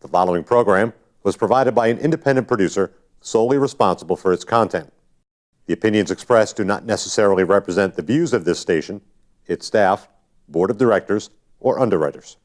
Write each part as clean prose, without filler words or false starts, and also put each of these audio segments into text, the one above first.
The following program was provided by an independent producer solely responsible for its content. The opinions expressed do not necessarily represent the views of this station, its staff, board of directors, or underwriters.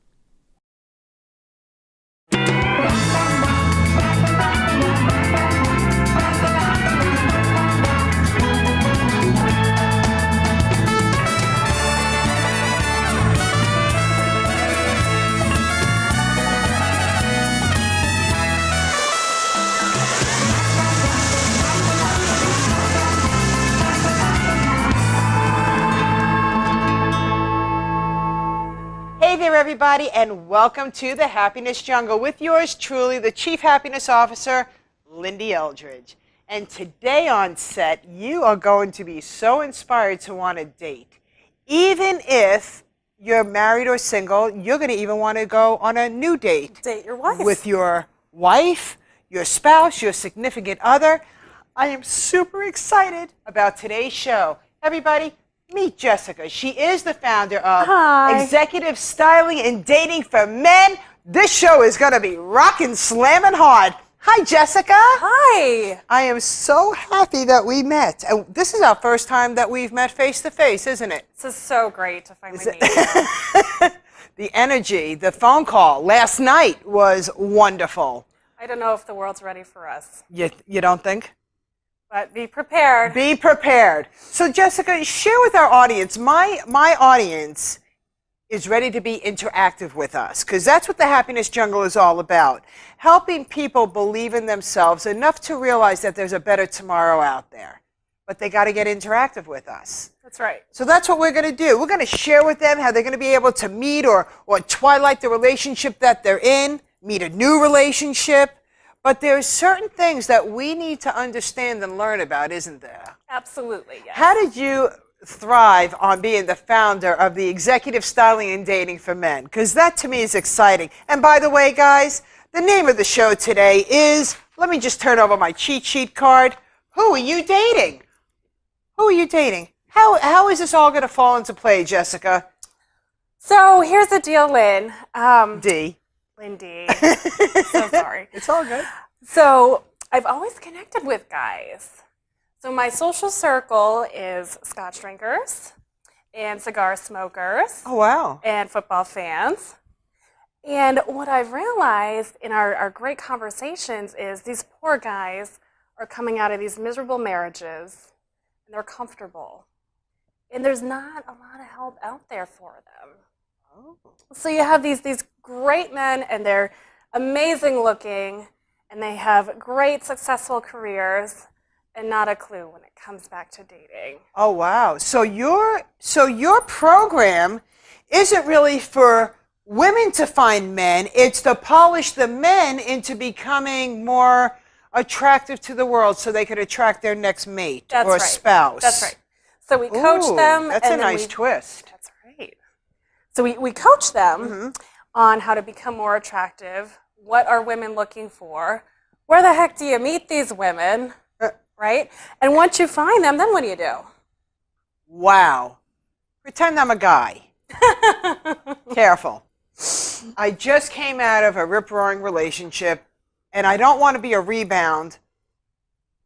Hey there, everybody, and welcome to the Happiness Jungle with yours truly, the Chief Happiness Officer, Lyn-Dee Eldridge. And today on set, you are going to be so inspired to want to date. Even if you're married or single, you're going to even want to go on a new date. Date your wife. With your wife, your spouse, your significant other. I am super excited about today's show. Everybody, meet Jessica. She is the founder of Executive Styling and Dating for Men. This show is going to be rockin', slammin' hard. Hi, Jessica. Hi. I am so happy that we met. And this is our first time that we've met face to face, isn't it? This is so great to finally meet you. The energy, the phone call last night was wonderful. I don't know if the world's ready for us. You don't think? But be prepared. Be prepared. So, Jessica, share with our audience. My audience is ready to be interactive with us, because that's what the Happiness Jungle is all about. Helping people believe in themselves enough to realize that there's a better tomorrow out there. But they got to get interactive with us. That's right. So that's what we're going to do. We're going to share with them how they're going to be able to meet or twilight the relationship that they're in, meet a new relationship. But there's certain things that we need to understand and learn about, isn't there? Absolutely, yes. How did you thrive on being the founder of the Executive Styling and Dating for Men? Because that to me is exciting. And by the way, guys, the name of the show today is, let me just turn over my cheat sheet card. Who are you dating? Who are you dating? How is this all going to fall into play, Jessica? So here's the deal, Lyn. Lyn-Dee. So sorry. It's all good. So I've always connected with guys. So my social circle is scotch drinkers and cigar smokers. Oh, wow. And football fans. And what I've realized in our great conversations is these poor guys are coming out of these miserable marriages and they're comfortable. And there's not a lot of help out there for them. So you have these great men, and they're amazing looking, and they have great successful careers, and not a clue when it comes back to dating. Oh, wow. So your program isn't really for women to find men. It's to polish the men into becoming more attractive to the world so they could attract their next mate or spouse. That's right. So we coach them. That's a nice twist. That's right. So we coach them on how to become more attractive. What are women looking for? Where the heck do you meet these women? Right? And once you find them, then what do you do? Wow. Pretend I'm a guy. Careful. I just came out of a rip-roaring relationship, and I don't want to be a rebound.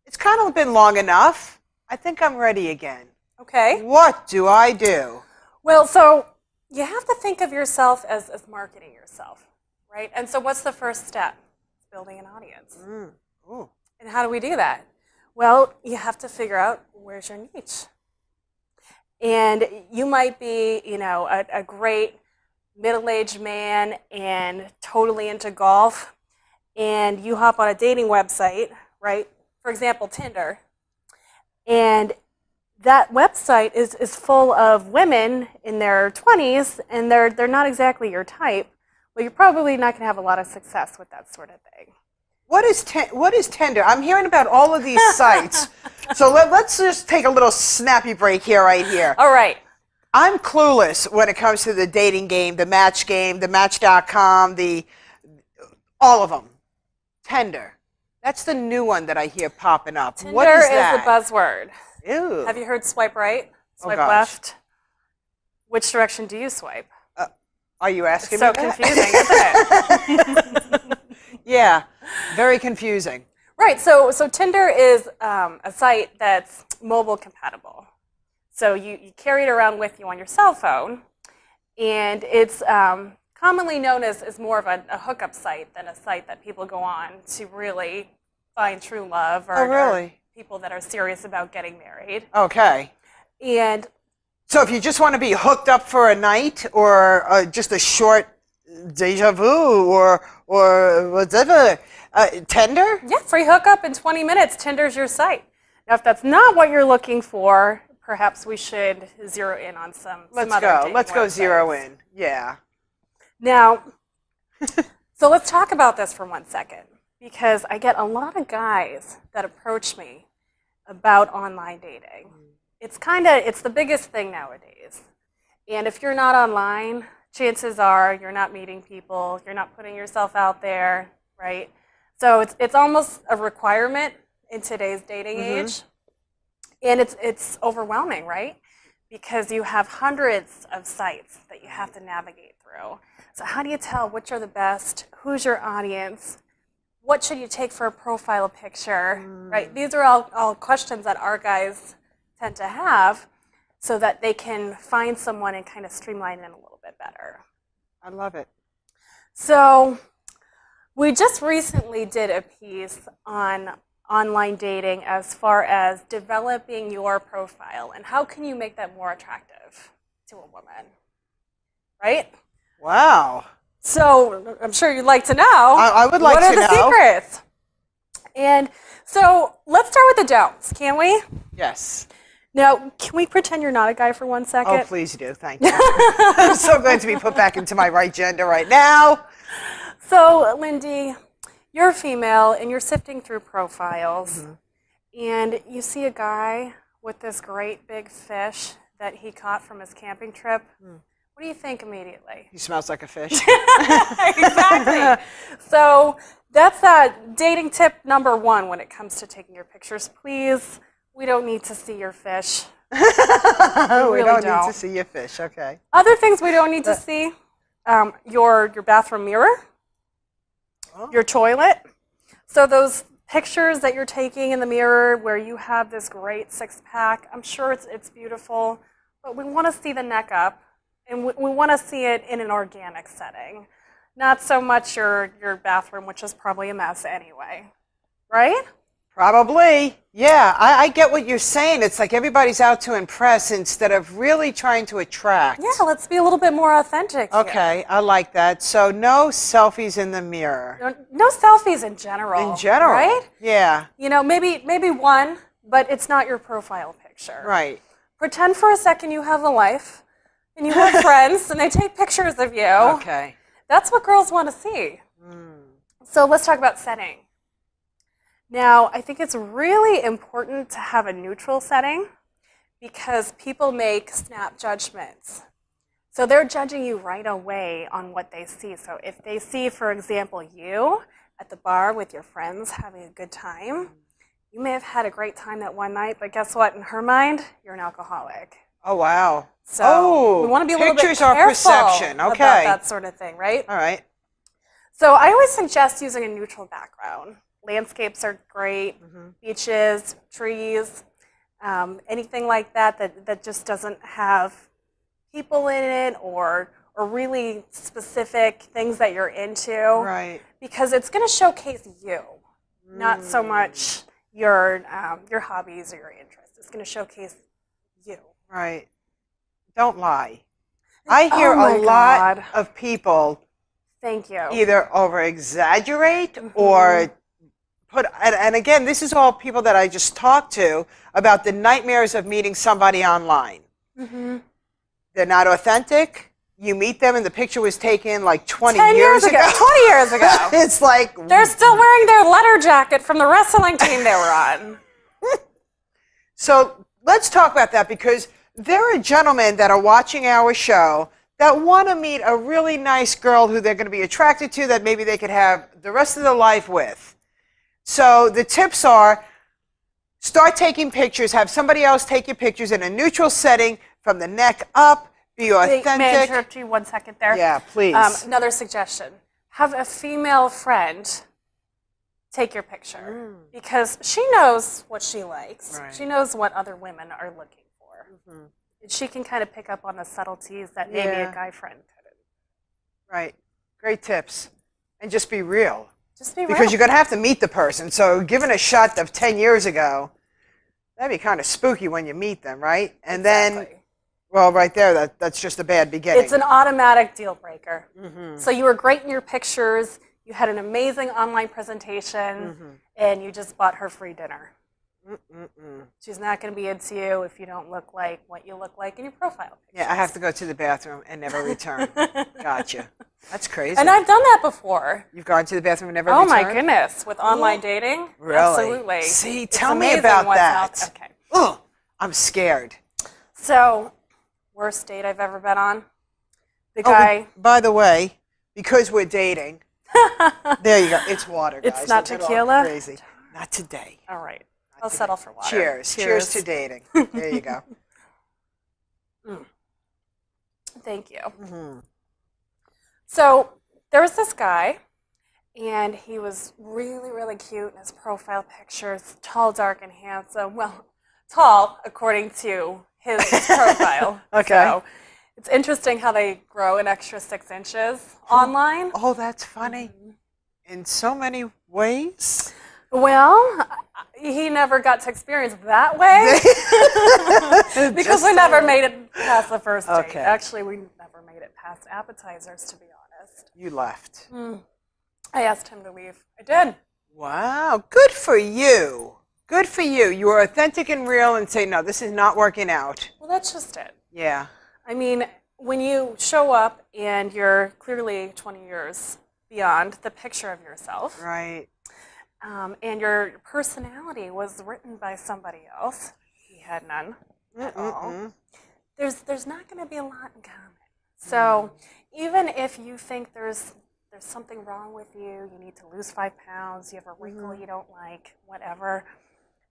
It's kind of been long enough. I think I'm ready again. Okay. What do I do? Well, so you have to think of yourself as marketing yourself, right? And so what's the first step? It's building an audience. And how do we do that? Well, you have to figure out where's your niche. And you might be, a great middle-aged man and totally into golf, and you hop on a dating website, right? For example, Tinder. And that website is full of women in their 20s, and they're not exactly your type. Well, you're probably not going to have a lot of success with that sort of thing. What is Tinder? I'm hearing about all of these sites. So let's just take a little snappy break right here. All right. I'm clueless when it comes to the dating game, the Match.com, all of them. Tinder. That's the new one that I hear popping up. Tinder what is that? is the buzzword. Ew. Have you heard swipe right, swipe left? Which direction do you swipe? Are you asking me that? So confusing, isn't it? Yeah, very confusing. Right, so Tinder is a site that's mobile compatible. So you carry it around with you on your cell phone, and it's commonly known as more of a hookup site than a site that people go on to really find true love or, Oh, really? or people that are serious about getting married. Okay. And So if you just want to be hooked up for a night or just a short deja vu or whatever, Tinder? yeah, free hookup in 20 minutes, Tinder's your site. Now, if that's not what you're looking for, perhaps we should zero in on some Let's other go. dating Let's go websites. zero in. Yeah. Now, so let's talk about this for 1 second, because I get a lot of guys that approach me about online dating. It's the biggest thing nowadays. And if you're not online, chances are you're not meeting people, you're not putting yourself out there, right? So it's almost a requirement in today's dating age. And it's overwhelming, right? Because you have hundreds of sites that you have to navigate through. So how do you tell which are the best? Who's your audience? What should you take for a profile picture, right? These are all questions that our guys tend to have so that they can find someone and kind of streamline it a little bit better. I love it. So we just recently did a piece on online dating as far as developing your profile and how can you make that more attractive to a woman, right? Wow. So I'm sure you'd like to know. I would like to know. What are the secrets? And so let's start with the don'ts, can we? Yes. Now, can we pretend you're not a guy for 1 second? Oh, please do. Thank you. I'm so glad to be put back into my right gender right now. So, Lyn-Dee, you're a female and you're sifting through profiles and you see a guy with this great big fish that he caught from his camping trip. What do you think immediately? He smells like a fish. Exactly. So that's dating tip number 1 when it comes to taking your pictures. Please, we don't need to see your fish. We really don't don't. need to see your fish. Okay. Other things we don't need to see, your bathroom mirror, your toilet. So those pictures that you're taking in the mirror where you have this great 6-pack, I'm sure it's beautiful, but we want to see the neck up, and we want to see it in an organic setting, not so much your bathroom, which is probably a mess anyway, right? Probably. Yeah, I get what you're saying. It's like everybody's out to impress instead of really trying to attract. Yeah, let's be a little bit more authentic here. Okay, I like that. So no selfies in the mirror. No selfies in general. In general. Right? Yeah. You know, maybe one, but it's not your profile picture. Right. Pretend for a second you have a life and you have friends and they take pictures of you. Okay. That's what girls want to see. So let's talk about setting. Now, I think it's really important to have a neutral setting because people make snap judgments. So they're judging you right away on what they see. So if they see, for example, you at the bar with your friends having a good time, you may have had a great time that one night, but guess what? In her mind, you're an alcoholic. Oh, wow. So we want to be a little bit pictures are careful perception. Okay. about that sort of thing, right? All right. So I always suggest using a neutral background. Landscapes are great, beaches, trees, anything like that just doesn't have people in it or really specific things that you're into. Right. Because it's going to showcase you, not so much your hobbies or your interests. It's going to showcase you. Right. Don't lie. I hear Oh my a lot God. of people Thank you. either over-exaggerate or put, and again, this is all people that I just talked to about the nightmares of meeting somebody online. They're not authentic. You meet them and the picture was taken like 20 years ago. 20 years ago. It's like, They're still wearing their letter jacket from the wrestling team they were on. so let's talk about that because there are gentlemen that are watching our show that want to meet a really nice girl who they're going to be attracted to that maybe they could have the rest of their life with. So the tips are start taking pictures, have somebody else take your pictures in a neutral setting from the neck up, be authentic. May I interrupt you 1 second there? Yeah, please. Another suggestion. Have a female friend take your picture because she knows what she likes. Right. She knows what other women are looking for. And she can kind of pick up on the subtleties that maybe a guy friend couldn't. Right. Great tips. And just be real. Just be real. Because you're going to have to meet the person. So given a shot of 10 years ago, that'd be kind of spooky when you meet them, right? And then, well, right there, that's just a bad beginning. It's an automatic deal breaker. So you were great in your pictures, you had an amazing online presentation, and you just bought her free dinner. She's not going to be into you if you don't look like what you look like in your profile pictures. Yeah, I have to go to the bathroom and never return. Gotcha. That's crazy. And I've done that before. You've gone to the bathroom and never Oh returned? my goodness, with online dating? Really? Absolutely. See, It's tell me amazing about what's that. out- Okay. Oh, I'm scared. So, worst date I've ever been on. The guy. By the way, because we're dating, there you go. It's water, guys. It's not Don't get all tequila? Crazy. Not today. All right. I'll settle for water. Cheers. Cheers to dating. There you go. Thank you. So there was this guy, and he was really, really cute in his profile pictures. Tall, dark, and handsome. Well, tall according to his profile. Okay. So it's interesting how they grow an extra 6 inches online. Oh, that's funny. In so many ways. Well, he never got to experience that way because we never made it past the first date. Okay. Actually, we never made it past appetizers, to be honest. You left. I asked him to leave. I did. Wow. Good for you. Good for you. You were authentic and real and say, no, this is not working out. Well, that's just it. Yeah. I mean, when you show up and you're clearly 20 years beyond the picture of yourself, Right. and your personality was written by somebody else, he had none at all, there's not going to be a lot in common. So even if you think there's something wrong with you, you need to lose 5 pounds, you have a wrinkle you don't like, whatever,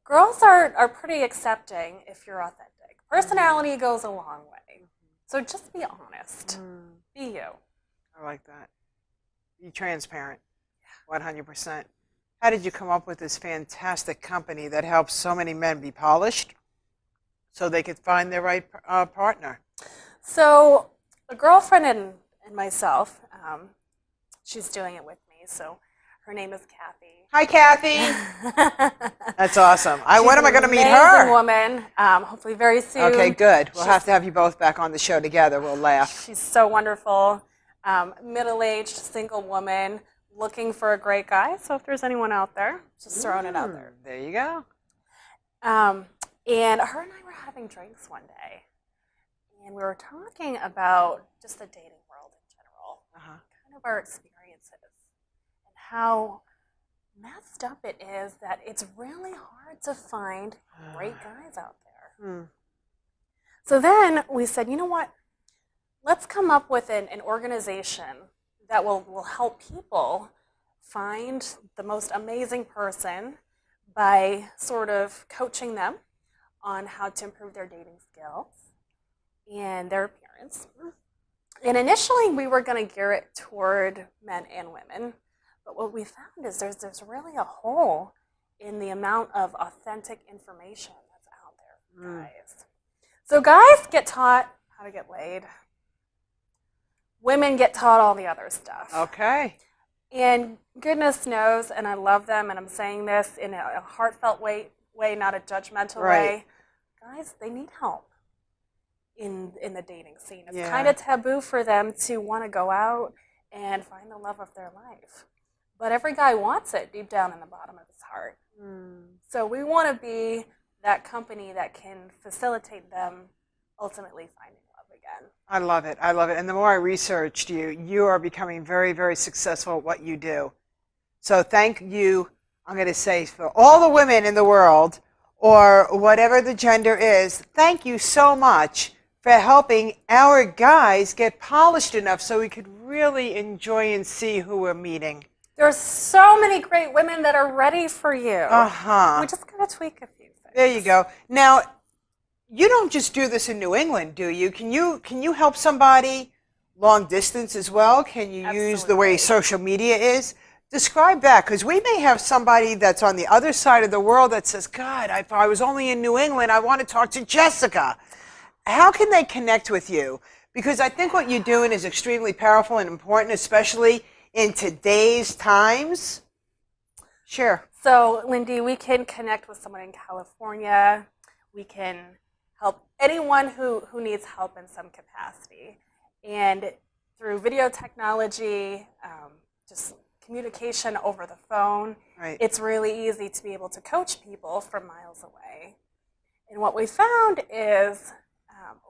girls are pretty accepting if you're authentic. Personality goes a long way. So just be honest. Be you. I like that. Be transparent. 100%. How did you come up with this fantastic company that helps so many men be polished so they could find their right partner? So a girlfriend and myself, she's doing it with me, so her name is Kathy. Hi, Kathy. That's awesome. When am I going to meet Amazing her? woman, hopefully very soon. Okay, good. We'll have to have you both back on the show together. We'll laugh. She's so wonderful, middle-aged, single woman, looking for a great guy. So if there's anyone out there, just throwing it out there. There you go. And her and I were having drinks one day, and we were talking about just the dating world in general, kind of our experiences, and how messed up it is that it's really hard to find great guys out there. So then we said, you know what? Let's come up with an organization that will help people find the most amazing person by sort of coaching them on how to improve their dating skills and their appearance. And initially we were going to gear it toward men and women, but what we found is there's really a hole in the amount of authentic information that's out there for guys. So guys get taught how to get laid. Women get taught all the other stuff. Okay. And goodness knows, and I love them, and I'm saying this in a heartfelt way, not a judgmental way. Guys, they need help in the dating scene. It's kind of taboo for them to want to go out and find the love of their life. But every guy wants it deep down in the bottom of his heart. So we want to be that company that can facilitate them ultimately finding love again. I love it. I love it. And the more I researched you, you are becoming very, very successful at what you do. So thank you, I'm going to say, for all the women in the world, or whatever the gender is, thank you so much for helping our guys get polished enough so we could really enjoy and see who we're meeting. There's so many great women that are ready for you. We just got to tweak a few things. There you go. Now, you don't just do this in New England, do you? Can you help somebody long distance as well? Can you use the way social media is describe that, because we may have somebody that's on the other side of the world that says, God, if I was only in New England, I want to talk to Jessica. How can they connect with you? Because I think what you're doing is extremely powerful and important, especially in today's times. Sure. So, Lyn-Dee, we can connect with someone in California. We can help anyone who needs help in some capacity. And through video technology, just communication over the phone, Right. it's really easy to be able to coach people from miles away. And what we found is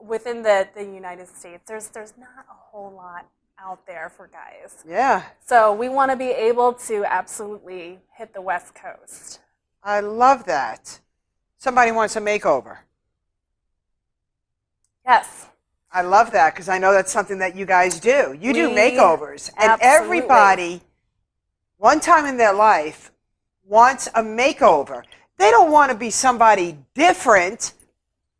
within the United States, there's not a whole lot out there for guys. Yeah. So we want to be able to absolutely hit the West Coast. I love that. Somebody wants a makeover. Yes. I love that because I know that's something that you guys do. You do We- makeovers. And absolutely. everybody, one time in their life, wants a makeover. They don't want to be somebody different,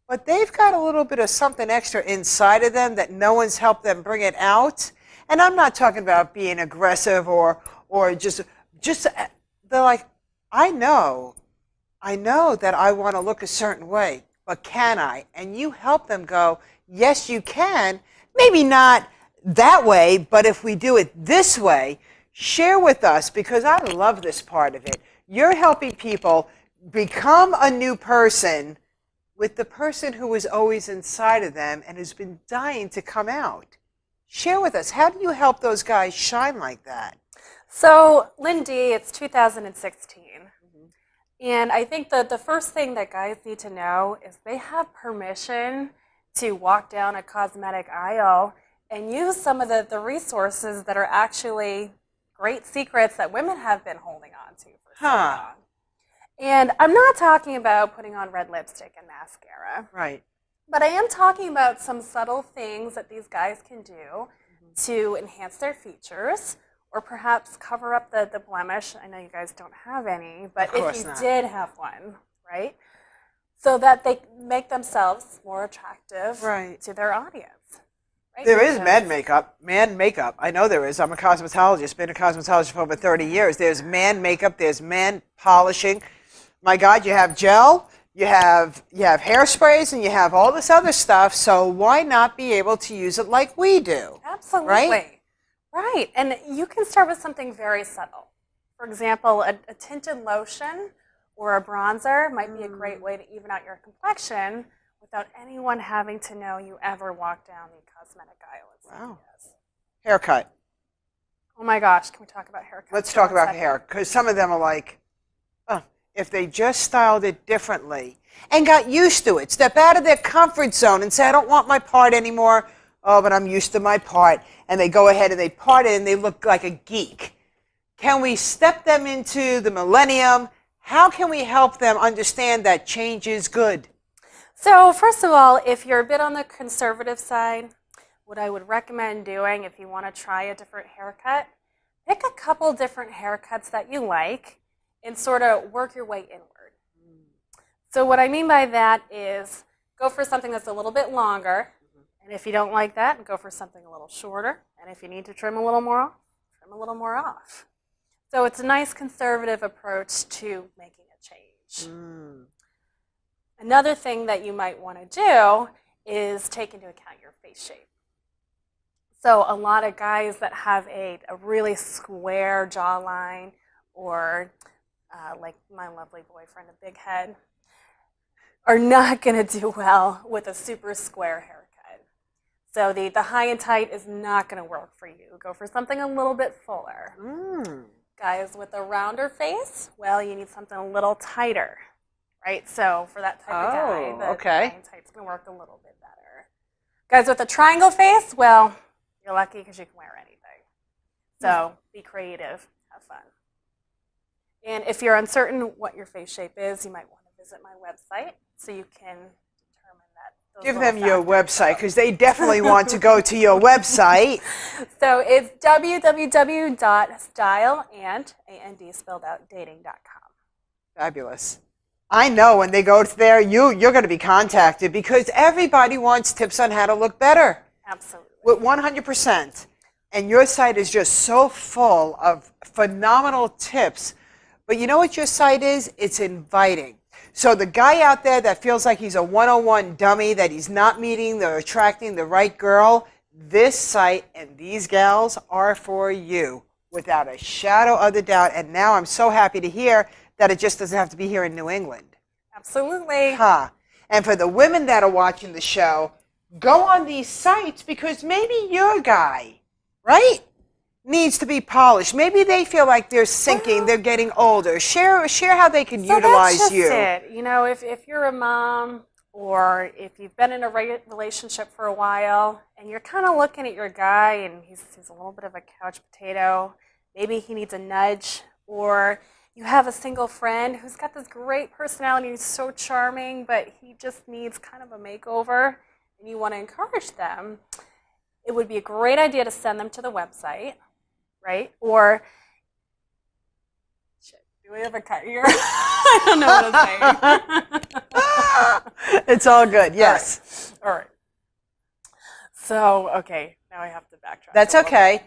but they've got a little bit of something extra inside of them that no one's helped them bring it out. And I'm not talking about being aggressive or just they're like, I know that I want to look a certain way, but can I? And you help them go, yes, you can. Maybe not that way, but if we do it this way, share with us, because I love this part of it. You're helping people become a new person with the person who was always inside of them and has been dying to come out. Share with us, how do you help those guys shine like that? So, Lyn-Dee, it's 2016. And I think that the first thing that guys need to know is they have permission to walk down a cosmetic aisle and use some of the resources that are actually great secrets that women have been holding on to for so long. And I'm not talking about putting on red lipstick and mascara. Right. But I am talking about some subtle things that these guys can do to enhance their features or perhaps cover up the blemish. I know you guys don't have any, but if you did have one, right? So that they make themselves more attractive to their audience. Right? There is man makeup. I know there is. I'm a cosmetologist, been a cosmetologist for over 30 years. There's man makeup, there's man polishing. My God, you have gel, you have hairsprays, and you have all this other stuff, so why not be able to use it like we do? Absolutely. Right. And you can start with something very subtle. For example, a tinted lotion or a bronzer might be a great way to even out your complexion without anyone having to know you ever walk down the cosmetic aisle. Wow. Haircut. Oh my gosh, can we talk about haircuts? Let's talk about hair, because some of them are like, if they just styled it differently and got used to it, step out of their comfort zone and say, I don't want my part anymore. Oh, but I'm used to my part. And they go ahead and they part it and they look like a geek. Can we step them into the millennium? How can we help them understand that change is good? So first of all, if you're a bit on the conservative side, what I would recommend doing if you want to try a different haircut, pick a couple different haircuts that you like and sort of work your way inward. So what I mean by that is go for something that's a little bit longer, and if you don't like that, go for something a little shorter, and if you need to trim a little more off, trim a little more off. So it's a nice conservative approach to making a change. Another thing that you might want to do is take into account your face shape. So a lot of guys that have a really square jawline or like my lovely boyfriend, a big head, are not going to do well with a super square haircut. So the high and tight is not going to work for you. Go for something a little bit fuller. Guys with a rounder face, well, you need something a little tighter, right? So for that type of guy, the high and tight's going to work a little bit better. Guys with a triangle face, well, you're lucky because you can wear anything. So be creative, have fun. And if you're uncertain what your face shape is, you might want to visit my website so you can determine that. Give them your website, because they definitely want to go to your website. So it's www.styleand.dating.com. Fabulous. I know when they go there, you're going to be contacted, because everybody wants tips on how to look better. Absolutely. With 100%. And your site is just so full of phenomenal tips. But you know what your site is? It's inviting. So the guy out there that feels like he's a 101 dummy, that he's not meeting or attracting the right girl, this site and these gals are for you without a shadow of a doubt. And now I'm so happy to hear that it just doesn't have to be here in New England. Absolutely. Huh. And for the women that are watching the show, go on these sites because maybe your guy, right, needs to be polished. Maybe they feel like they're sinking, they're getting older. Share how they can utilize that's just you. It. You know, if you're a mom or if you've been in a relationship for a while and you're kind of looking at your guy and he's a little bit of a couch potato, maybe he needs a nudge, or you have a single friend who's got this great personality, he's so charming, but he just needs kind of a makeover, and you want to encourage them, it would be a great idea to send them to the website, right? Or, shit, do we have a cut here? I don't know what I'm saying. It's all good, yes. All right. So, okay, now I have to backtrack. That's okay.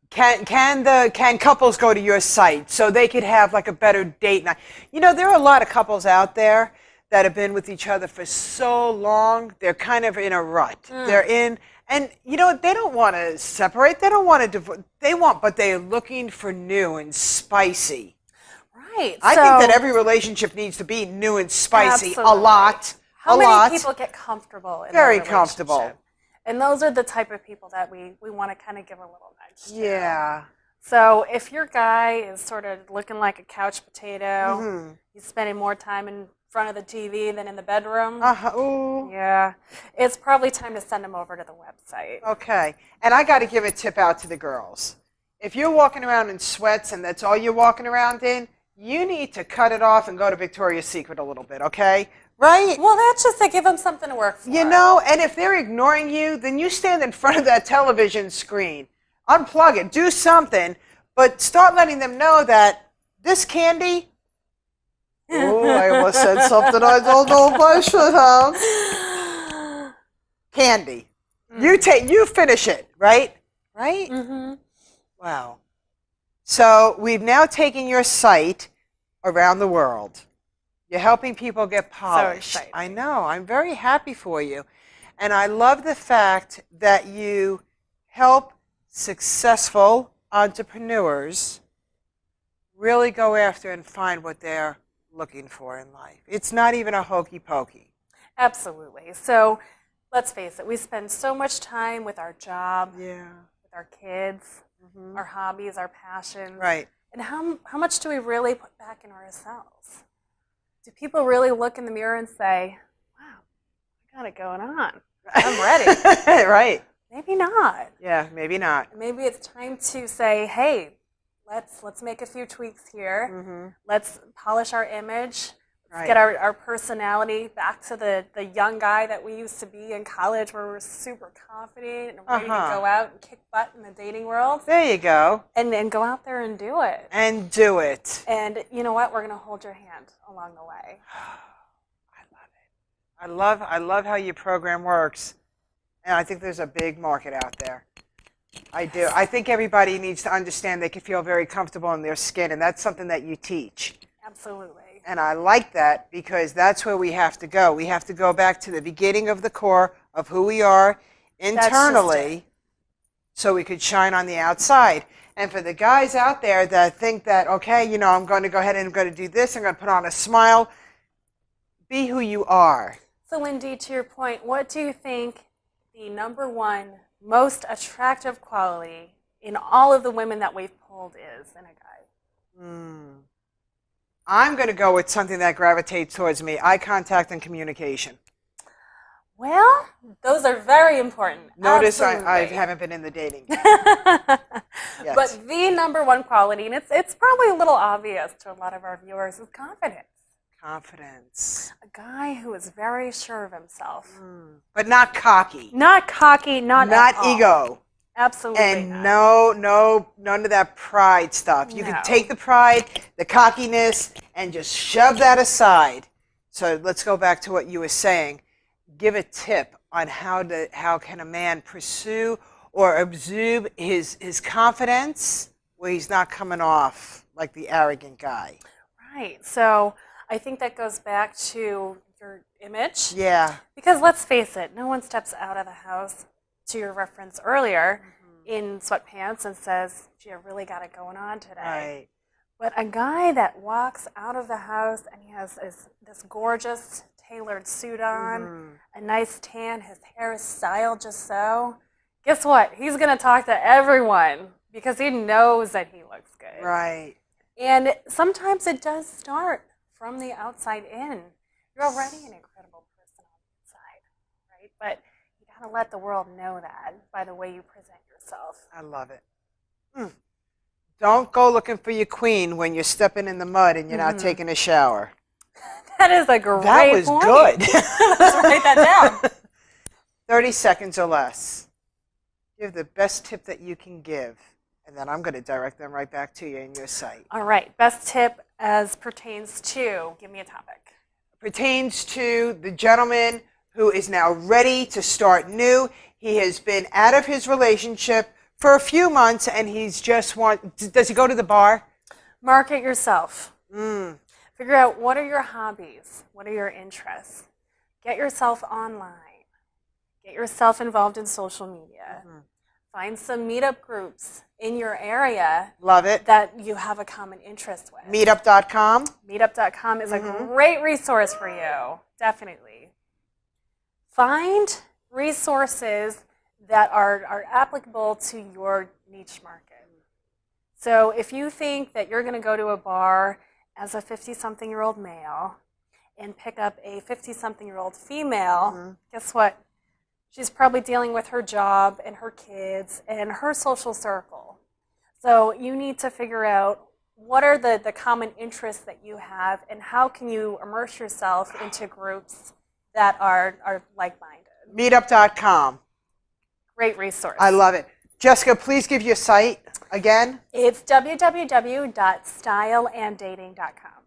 Can couples go to your site so they could have like a better date night? You know, there are a lot of couples out there that have been with each other for so long, they're kind of in a rut. They're in, and you know, they don't want to separate, they don't want to divorce, but they're looking for new and spicy. Right. I think that every relationship needs to be new and spicy. Absolutely. A lot. How a many lot. people get comfortable in Very their relationship? comfortable. And those are the type of people that we want to kind of give a little nudge to. Yeah. So if your guy is sort of looking like a couch potato, he's spending more time in front of the TV than in the bedroom. Ooh. Yeah. It's probably time to send him over to the website. Okay. And I got to give a tip out to the girls. If you're walking around in sweats and that's all you're walking around in, you need to cut it off and go to Victoria's Secret a little bit, okay? Right? Well, that's just to give them something to work for. You know, and if they're ignoring you, then you stand in front of that television screen. Unplug it. Do something. But start letting them know that this candy... Oh, I almost said something I don't know if I should have. Candy. You finish it, right? Right? Mm-hmm. Wow. So we've now taken your site around the world. You're helping people get polished. So exciting. I know. I'm very happy for you. And I love the fact that you help successful entrepreneurs really go after and find what they're looking for in life. It's not even a hokey pokey. Absolutely. So let's face it, we spend so much time with our job, with our kids, our hobbies, our passions. Right. And how much do we really put back in ourselves? Do people really look in the mirror and say, wow, I got it going on. I'm ready. Right. Maybe not. Yeah, maybe not. Maybe it's time to say, hey, let's make a few tweaks here. Let's polish our image. Let's get our personality back to the young guy that we used to be in college, where we were super confident and ready to go out and kick butt in the dating world. There you go. And then go out there and do it. And do it. And you know what? We're going to hold your hand along the way. I love it. I love how your program works. And I think there's a big market out there. I do. I think everybody needs to understand they can feel very comfortable in their skin, and that's something that you teach. Absolutely. And I like that because that's where we have to go. We have to go back to the beginning of the core of who we are internally so we could shine on the outside. And for the guys out there that think that, okay, you know, I'm going to go ahead and I'm going to do this, I'm going to put on a smile, be who you are. So, Lyn-Dee, to your point, what do you think the number one most attractive quality in all of the women that we've polled is in a guy? I'm going to go with something that gravitates towards me, eye contact and communication. Well, those are very important. Notice I haven't been in the dating game. Yes. But the number one quality, and it's probably a little obvious to a lot of our viewers, is confidence. Confidence. A guy who is very sure of himself. But not cocky. Not cocky, not ego. Absolutely and not. none of that pride stuff. You No. can take the pride, the cockiness, and just shove that aside. So let's go back to what you were saying. Give a tip on how can a man pursue or exude his confidence where he's not coming off like the arrogant guy. Right. So I think that goes back to your image. Yeah. Because let's face it, no one steps out of the house, to your reference earlier, in sweatpants and says, gee, I really got it going on today. Right. But a guy that walks out of the house and he has this gorgeous tailored suit on, a nice tan, his hair is styled just so, guess what? He's going to talk to everyone because he knows that he looks good. Right. And sometimes it does start from the outside in. You're already an incredible person on the inside, right? But you got to let the world know that by the way you present yourself. I love it. Don't go looking for your queen when you're stepping in the mud and you're not taking a shower. That is a great That was point. good. Let's write that down. 30 seconds or less. Give the best tip that you can give, and then I'm going to direct them right back to you in your site. All right. Best tip as pertains to, give me a topic. Pertains to the gentleman who is now ready to start new. He has been out of his relationship for a few months, and he's just does he go to the bar? Market yourself. Figure out what are your hobbies, what are your interests. Get yourself online. Get yourself involved in social media. Find some meetup groups in your area. Love it. That you have a common interest with. Meetup.com. Meetup.com is a great resource for you, definitely. Find resources that are applicable to your niche market. So if you think that you're going to go to a bar as a 50-something-year-old male and pick up a 50-something-year-old female, guess what? She's probably dealing with her job and her kids and her social circle. So you need to figure out what are the common interests that you have and how can you immerse yourself into groups that are like-minded. Meetup.com. Great resource. I love it. Jessica, please give your site again. It's www.styleanddating.com.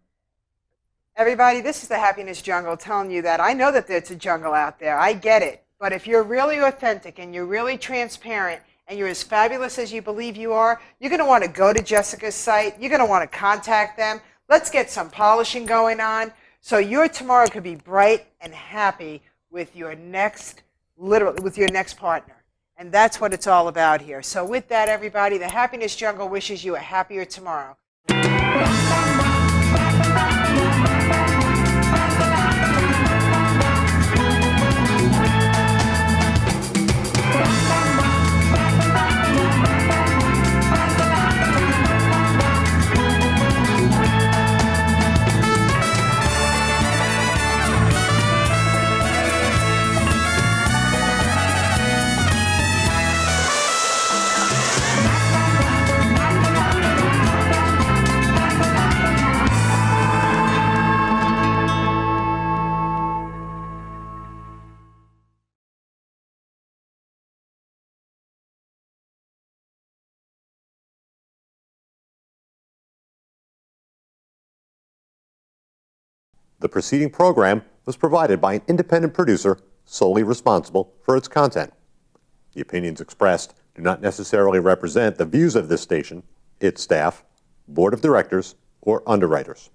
Everybody, this is the Happiness Jungle telling you that I know that there's a jungle out there. I get it. But if you're really authentic and you're really transparent and you're as fabulous as you believe you are, you're going to want to go to Jessica's site. You're going to want to contact them. Let's get some polishing going on so your tomorrow could be bright and happy with your next, literally, with your next partner. And that's what it's all about here. So with that, everybody, the Happiness Jungle wishes you a happier tomorrow. The preceding program was provided by an independent producer solely responsible for its content. The opinions expressed do not necessarily represent the views of this station, its staff, board of directors, or underwriters.